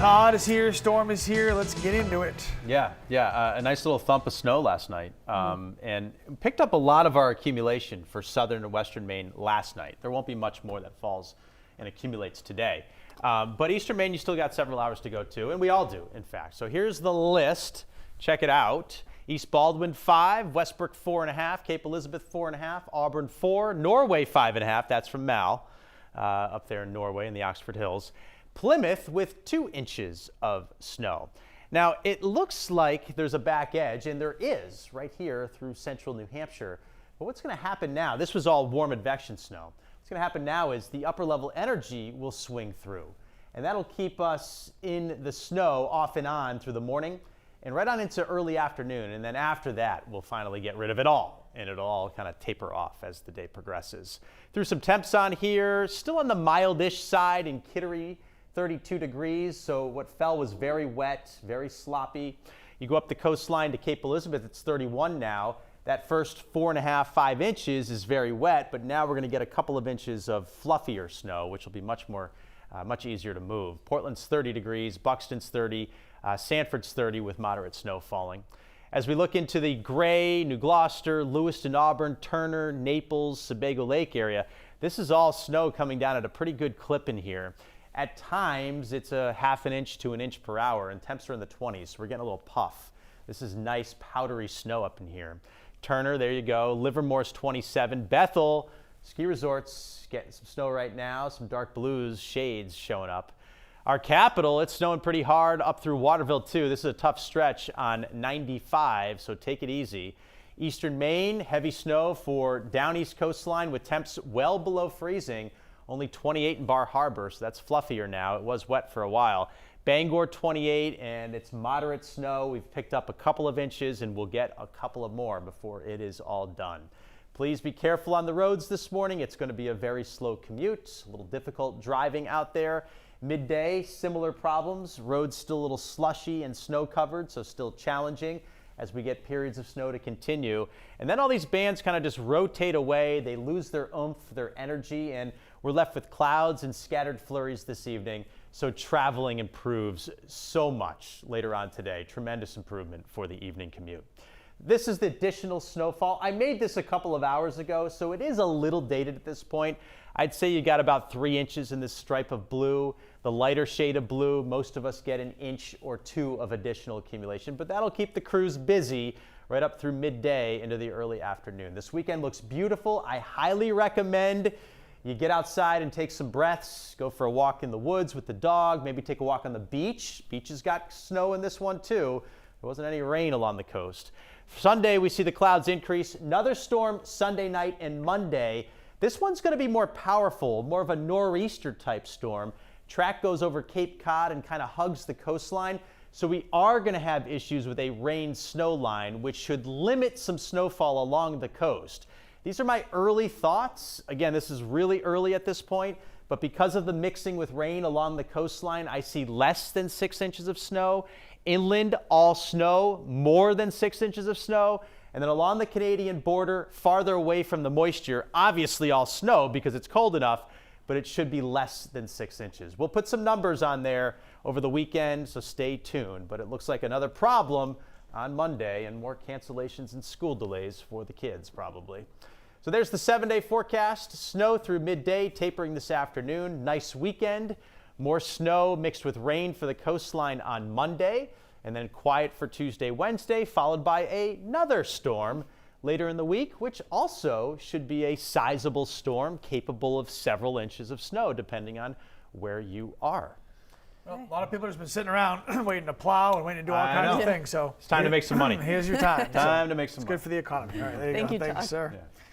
Todd is here, storm is here. Let's get into it. Yeah. A nice little thump of snow last night, and picked up a lot of our accumulation for southern and western Maine last night. There won't be much more that falls and accumulates today. But eastern Maine, you still got several hours to go to, and we all do, in fact. So here's the list. Check it out. East Baldwin 5, Westbrook 4.5, Cape Elizabeth 4.5, Auburn 4, Norway 5.5. That's from Mal, up there in Norway in the Oxford Hills. Plymouth with 2 inches of snow. Now, it looks like there's a back edge, and there is right here through central New Hampshire. But what's going to happen now? This was all warm advection snow. What's going to happen now is the upper level energy will swing through, and that'll keep us in the snow off and on through the morning and right on into early afternoon. And then after that, we'll finally get rid of it all, and it'll all kind of taper off as the day progresses. Through some temps on here, still on the mildish side in Kittery, 32 degrees, so what fell was very wet, very sloppy. You go up the coastline to Cape Elizabeth, it's 31 now. That first 4.5, 5 inches is very wet, but now we're going to get a couple of inches of fluffier snow, which will be much easier to move. Portland's 30 degrees, Buxton's 30, Sanford's 30 with moderate snow falling. As we look into the Gray, New Gloucester, Lewiston, Auburn, Turner, Naples, Sebago Lake area, this is all snow coming down at a pretty good clip in here. At times, it's a ½ inch to 1 inch per hour, and temps are in the 20s, so we're getting a little puff. This is nice, powdery snow up in here. Turner, there you go. Livermore's 27. Bethel, ski resorts, getting some snow right now, some dark blues, shades showing up. Our capital, it's snowing pretty hard up through Waterville, too. This is a tough stretch on 95, so take it easy. Eastern Maine, heavy snow for down east coastline with temps well below freezing. Only 28 in Bar Harbor, so that's fluffier now. It was wet for a while. Bangor 28, and it's moderate snow. We've picked up a couple of inches, and we'll get a couple of more before it is all done. Please be careful on the roads this morning. It's going to be a very slow commute, a little difficult driving out there. Midday, similar problems. Roads still a little slushy and snow covered, so still challenging as we get periods of snow to continue. And then all these bands kind of just rotate away. They lose their oomph, their energy, and we're left with clouds and scattered flurries this evening. So traveling improves so much later on today. Tremendous improvement for the evening commute. This is the additional snowfall. I made this a couple of hours ago, so it is a little dated at this point. I'd say you got about 3 inches in this stripe of blue. The lighter shade of blue, most of us get 1 inch or 2 of additional accumulation, but that'll keep the crews busy right up through midday into the early afternoon. This weekend looks beautiful. I highly recommend you get outside and take some breaths, go for a walk in the woods with the dog, maybe take a walk on the beach. Beach has got snow in this one too. There wasn't any rain along the coast. Sunday, we see the clouds increase. Another storm Sunday night and Monday. This one's going to be more powerful, more of a nor'easter type storm. Track goes over Cape Cod and kind of hugs the coastline. So we are going to have issues with a rain-snow line, which should limit some snowfall along the coast. These are my early thoughts. Again, this is really early at this point, but because of the mixing with rain along the coastline, I see less than 6 inches of snow. Inland, all snow, more than 6 inches of snow. And then along the Canadian border, farther away from the moisture, obviously all snow because it's cold enough, but it should be less than 6 inches. We'll put some numbers on there over the weekend, so stay tuned. But it looks like another problem on Monday and more cancellations and school delays for the kids probably. So there's the 7-day forecast. Snow through midday, tapering this afternoon. Nice weekend. More snow mixed with rain for the coastline on Monday, and then quiet for Tuesday, Wednesday, followed by another storm later in the week, which also should be a sizable storm capable of several inches of snow, depending on where you are. Well, a lot of people have just been sitting around waiting to plow and waiting to do all kinds of things. So it's time to make some money. Here's your time. Time to make some It's money. good for the economy. All right, there you go. Thank you, Thank you, Todd. sir. Yeah.